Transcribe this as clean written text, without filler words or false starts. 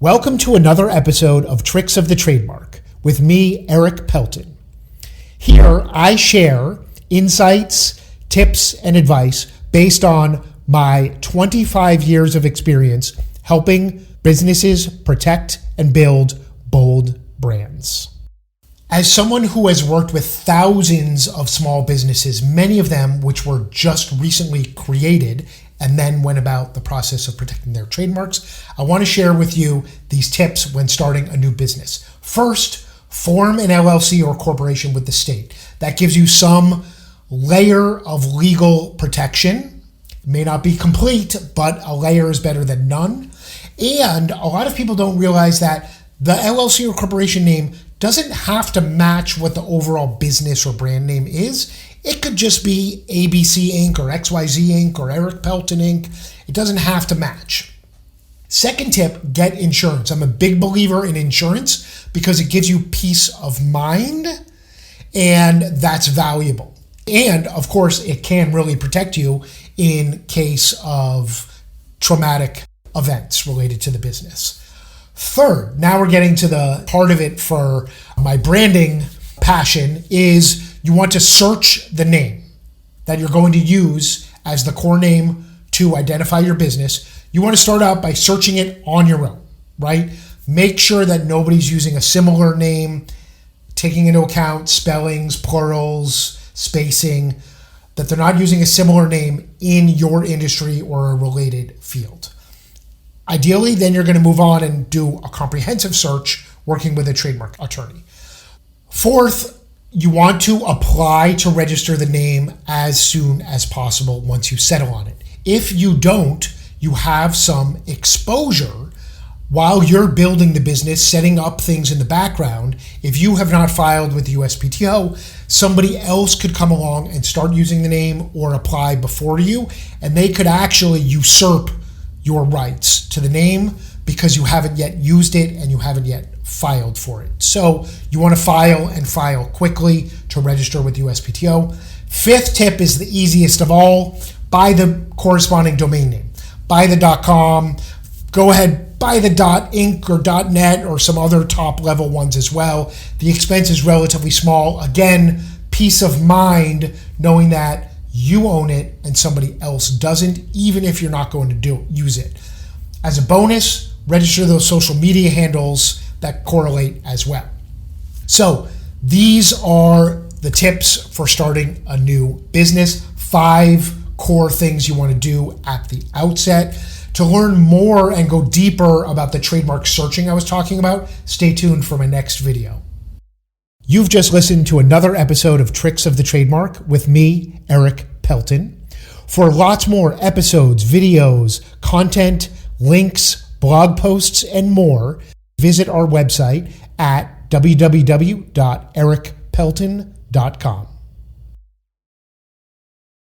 Welcome to another episode of Tricks of the Trademark with me, Eric Pelton. Here, I share insights, tips, and advice based on my 25 years of experience helping businesses protect and build bold brands. As someone who has worked with thousands of small businesses, many of them which were just recently created and then went about the process of protecting their trademarks, I want to share with you these tips when starting a new business. First, form an LLC or corporation with the state. That gives you some layer of legal protection. It may not be complete, but a layer is better than none. And a lot of people don't realize that the LLC or corporation name doesn't have to match what the overall business or brand name is. It could just be ABC Inc. or XYZ Inc. or Eric Pelton Inc. It doesn't have to match. Second tip, get insurance. I'm a big believer in insurance because it gives you peace of mind, and that's valuable. And of course, it can really protect you in case of traumatic events related to the business. Third, now we're getting to the part of it for my branding passion is you want to search the name that you're going to use as the core name to identify your business. You want to start out by searching it on your own, right? Make sure that nobody's using a similar name, taking into account spellings, plurals, spacing, that they're not using a similar name in your industry or a related field. Ideally, then you're going to move on and do a comprehensive search working with a trademark attorney. Fourth, you want to apply to register the name as soon as possible once you settle on it. If you don't, you have some exposure while you're building the business, setting up things in the background. If you have not filed with the USPTO, somebody else could come along and start using the name or apply before you, and they could actually usurp your rights to the name because you haven't yet used it and you haven't yet filed for it. So you want to file quickly to register with USPTO. Fifth tip is the easiest of all. Buy the corresponding domain name. Buy the .com. Go ahead, buy the .inc or .net or some other top level ones as well. The expense is relatively small. Again, peace of mind knowing that you own it and somebody else doesn't, even if you're not going to use it. As a bonus, register those social media handles that correlate as well. So these are the tips for starting a new business. 5 core things you want to do at the outset. To learn more and go deeper about the trademark searching I was talking about, stay tuned for my next video. You've just listened to another episode of Tricks of the Trademark with me, Eric Pelton. For lots more episodes, videos, content, links, blog posts, and more, visit our website at www.ericpelton.com.